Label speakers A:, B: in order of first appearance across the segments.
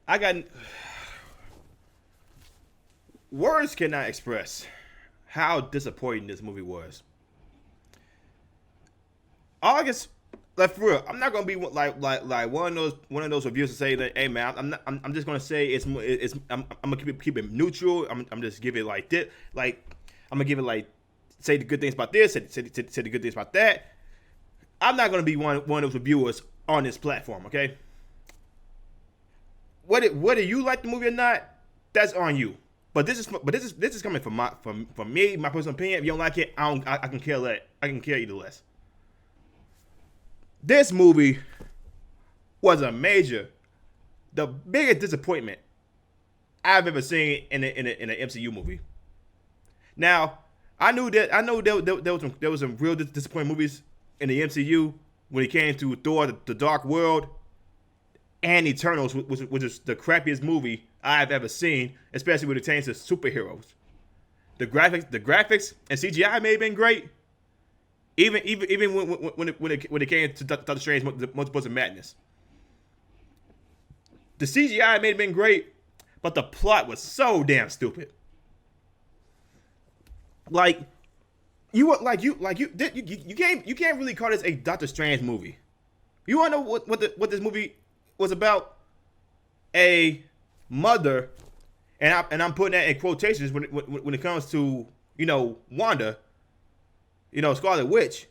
A: I got words cannot express how disappointing this movie was. August, like for real, I'm not gonna be like one of those reviewers to say that, hey man, I'm just gonna say I'm gonna keep it neutral. I'm just give it like this, like I'm gonna give it like say the good things about this, say the good things about that. I'm not gonna be one of those reviewers on this platform, okay? Whether you like the movie or not, that's on you. But this is coming from me, my personal opinion. If you don't like it, I can care less. I can care either less. This movie was the biggest disappointment I've ever seen in an MCU movie. Now, I know there was some real disappointing movies in the MCU when it came to Thor: The Dark World and Eternals, which is the crappiest movie I've ever seen, especially when it pertains to superheroes. The graphics and CGI may have been great, even when it came to Doctor Strange Multiverse of Madness. The CGI may have been great, but the plot was so damn stupid. Like you can't really call this a Doctor Strange movie. You wanna know what this movie was about? A mother, and I'm putting that in quotations when it comes to Wanda, Scarlet Witch.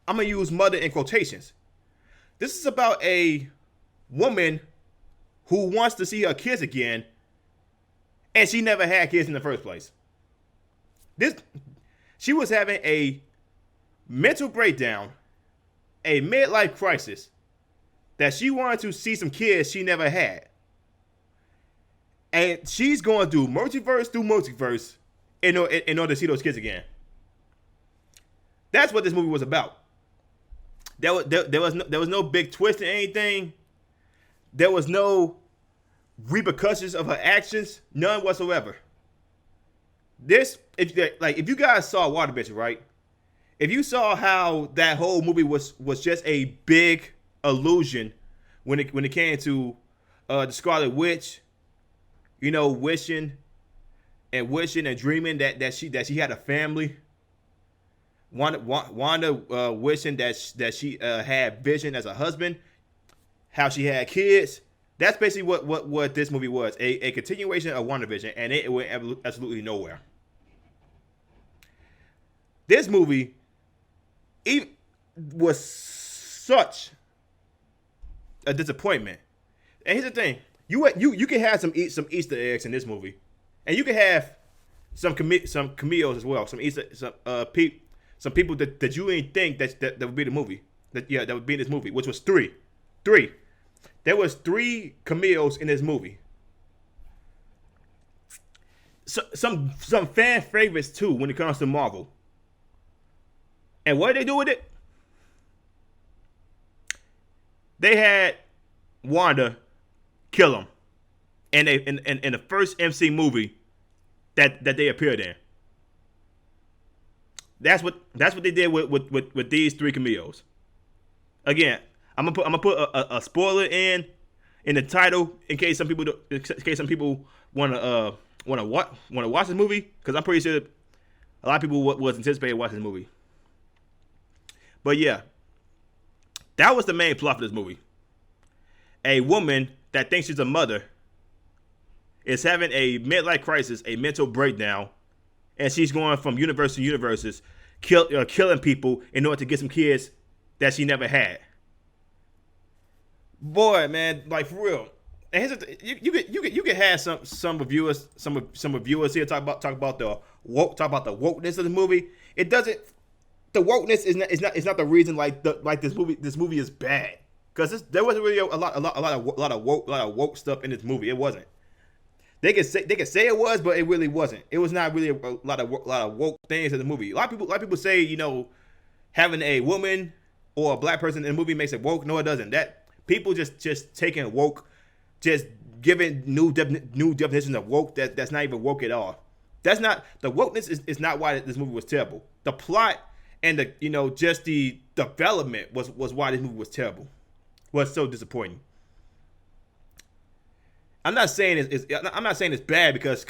A: I'm gonna use mother in quotations. This is about a woman who wants to see her kids again, and she never had kids in the first place. This She was having a mental breakdown, a midlife crisis, that she wanted to see some kids she never had. And she's going through multiverse in order to see those kids again. That's what this movie was about. There was no big twist in anything. There was no repercussions of her actions, none whatsoever. If you guys saw WaterBitch, right? If you saw how that whole movie was just a big illusion when it came to the Scarlet Witch, wishing and dreaming that she had a family. Wanda wishing that she had Vision as a husband, how she had kids. That's basically what this movie was, a continuation of WandaVision, and it went absolutely nowhere. This movie was such a disappointment. And here's the thing: you can have some Easter eggs in this movie, and you can have some cameos as well, some people that you didn't think that would be the movie that would be in this movie, which was three. There was three cameos in this movie. So, some fan favorites too when it comes to Marvel. And what did they do with it? They had Wanda kill him in the first MC movie that they appeared in. That's what they did with these three cameos. Again, I'm gonna put a spoiler in the title in case some people wanna watch this movie, because I'm pretty sure a lot of people was anticipating watching this movie. But yeah, that was the main plot of this movie. A woman that thinks she's a mother is having a midlife crisis, a mental breakdown, and she's going from universe to universes, killing people in order to get some kids that she never had. Boy, man, like for real. And here's the you could have some reviewers here talk about the wokeness of the movie. It doesn't. The wokeness is not the reason like this movie is bad, because there wasn't really a lot of woke stuff in this movie. It wasn't. They could say it was, but it really wasn't. It was not really a lot of woke things in the movie. A lot of people say having a woman or a black person in the movie makes it woke. No, it doesn't. That people just taking woke, just giving new definitions of woke that's not even woke at all. That's not the wokeness is not why this movie was terrible. The plot and just the development was why this movie was terrible, was so disappointing. I'm not saying it's bad because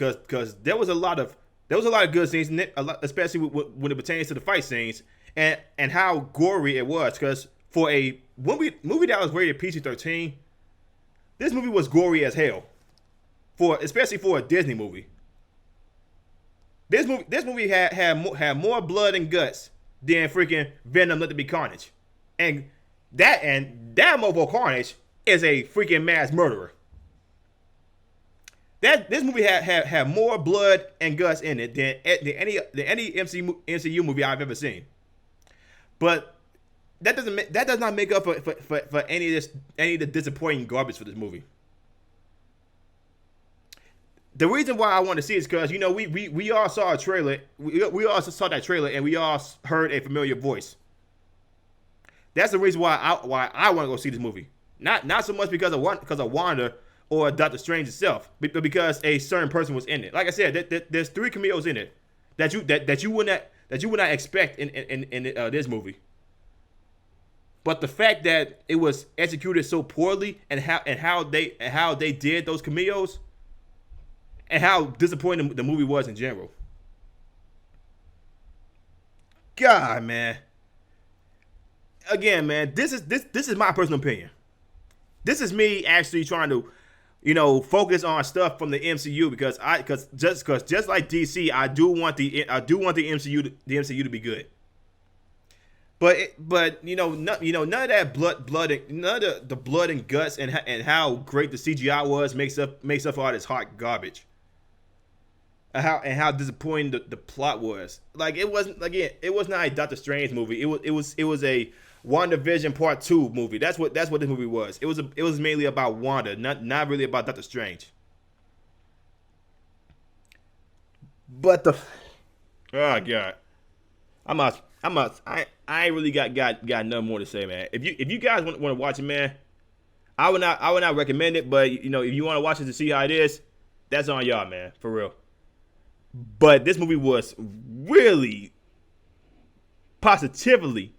A: there was a lot of good scenes in it, especially when it pertains to the fight scenes and how gory it was. Because for a movie that was rated PG-13, this movie was gory as hell. Especially for a Disney movie. This movie had more blood and guts than freaking Venom Let There Be Carnage, and that mofo Carnage is a freaking mass murderer. This movie had more blood and guts in it than any MCU movie I've ever seen. But that does not make up for any of the disappointing garbage for this movie. The reason why I want to see it is because we all saw a trailer. We all saw that trailer and we all heard a familiar voice. That's the reason why I want to go see this movie. Not so much because of Wanda or Doctor Strange itself, but because a certain person was in it. Like I said, there's 3 cameos in it that you would not expect in this movie. But the fact that it was executed so poorly and how they did those cameos and how disappointing the movie was in general. God, man. Again, man, this is my personal opinion. This is me actually trying to, focus on stuff from the MCU because just like DC, I do want the MCU to be good. But none of that blood and none of the blood and guts and how great the CGI was makes up for all this hot garbage. And how disappointing the plot was. Like it was not a Doctor Strange movie. It was a WandaVision Part 2 movie. That's what this movie was. It was mainly about Wanda, not really about Doctor Strange. But oh god, I ain't really got nothing more to say, man. If you guys want to watch it, man, I would not recommend it. But if you want to watch it to see how it is, that's on y'all, man, for real. But this movie was really, positively,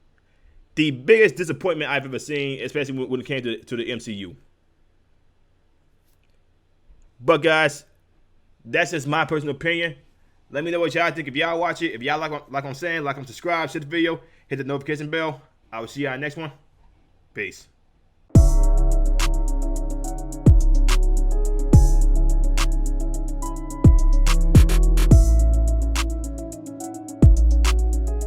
A: the biggest disappointment I've ever seen, especially when it came to the MCU. But guys, that's just my personal opinion. Let me know what y'all think. If y'all watch it, if y'all like I'm saying, like I'm subscribed to the video, hit the notification bell. I will see y'all next one. Peace.